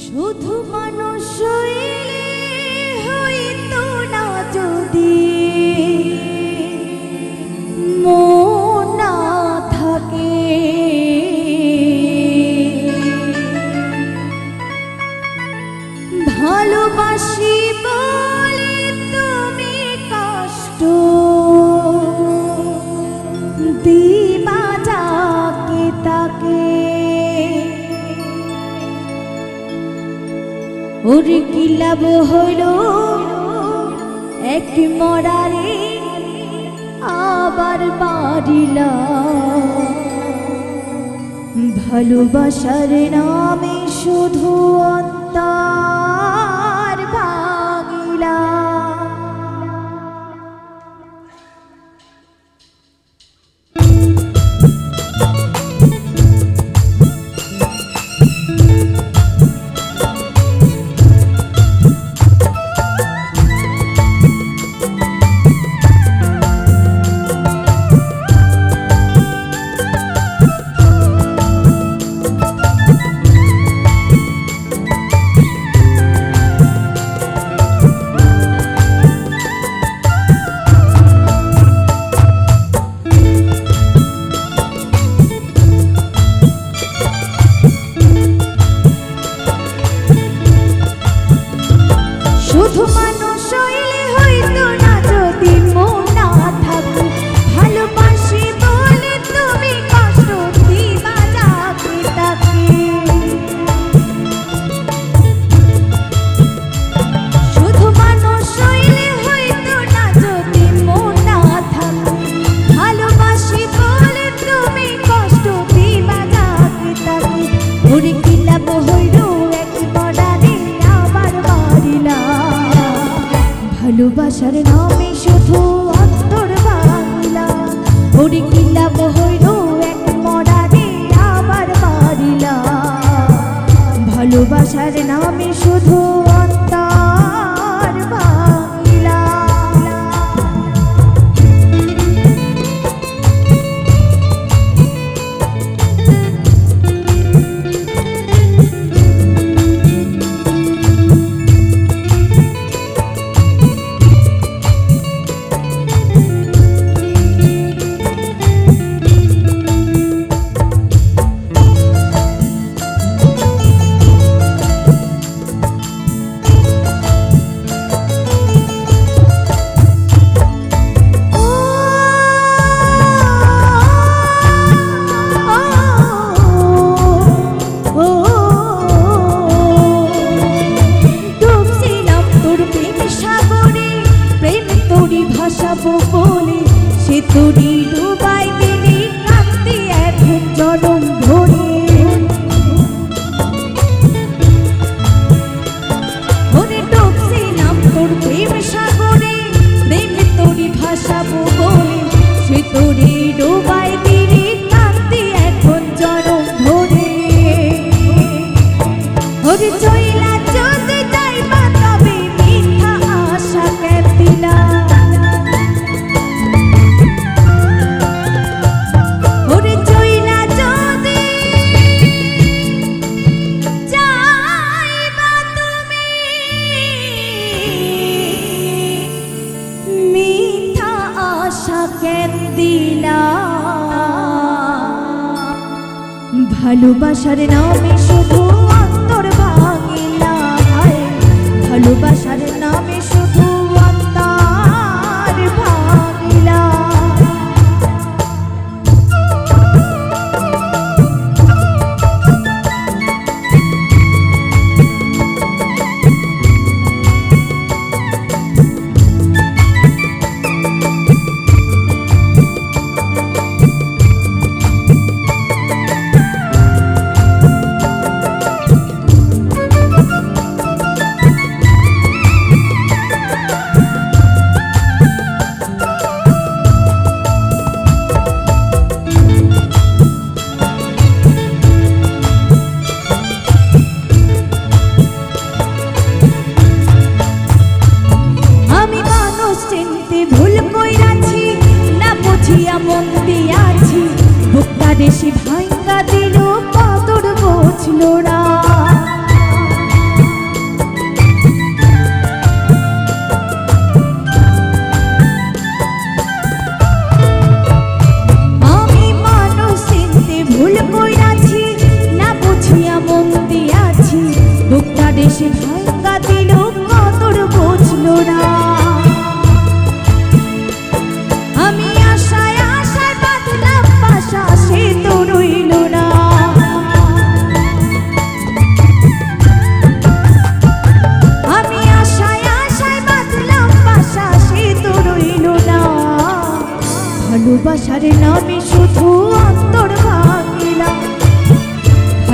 শুধু মানুষ হইতো না যদি মন না থাকে, ভালোবাসি বলে তুমি কষ্ট দিবা যাকে তাকে। ওর কি লাভ হইল এক মরারে আবার বাড়িলা, ভালোবাসার নামে শুধু অন্তর ভাঙিলা। শুধু মানুষ হইলে হইতো না যদি মন না থাকে, ভালোবাসি বলে তুমি কষ্ট দিবা যাকে তাকে। শুধু মানুষ হইলে হইতো না যদি মন না থাকে, ভালোবাসি বলে তুমি কষ্ট দিবা যাকে তাকে। ওরে কি লাভ হইল এক মরারে আবার বাড়িলা, ভালোবাসার নামে শুধু অন্তর ভাঙিলা। ওরে কি লাভ হইল এক মরারে আবার বাড়িলা, ভালোবাসার নামে শুধু অন্তর ভাঙিলা। ভাসাবো বলে সে তোরি ডুবাই দিলি কাঁদতে এখন জনম ভরে। ওরে ডুবছিলাম তোর প্রেম সাগরে, প্রেম তোরি ভাসাবো বলে সে তোরি ডুবাই দিলি কাঁদতে এখন জনম ভরে। ওরে চইলা যদি যাইবা তবে মিথ্যা আশা কেন দিলা, ভালোবাসার নামে শুধু অন্তর ভাঙিলা, ভালোবাসার নামে শুধু অন্তর ভাঙিলা।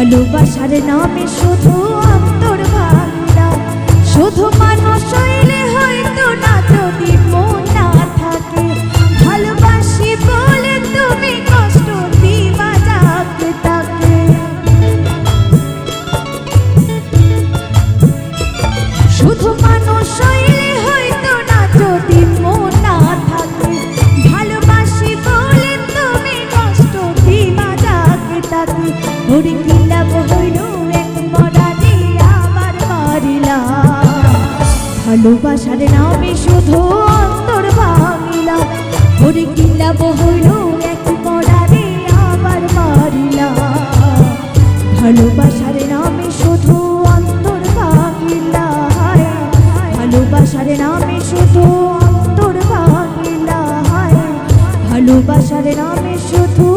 ভালোবাসার নামে শুধু অন্তর ভাঙিলা শুধু মানুষ হইলে হয়তো না যদি মন না থাকে ভালোবাসি বলে তুমি কষ্ট দিবা যাকে তাকে শুধু মানুষ হইলে হয়তো না যদি মন না থাকে ভালোবাসি বলে তুমি কষ্ট দিবা যাকে তাকে ওরে কি লাভ হইল এক মরারে আবার মারিলা ভালোবাসার নামে শুধু অন্তর ভাঙিলা ওরে কি লাভ হইল এক মরারে আবার মারিলা ভালোবাসার নামে শুধু অন্তর ভাঙিলা ভালোবাসার নামে শুধু অন্তর ভাঙিলা ভালোবাসার নামে শুধু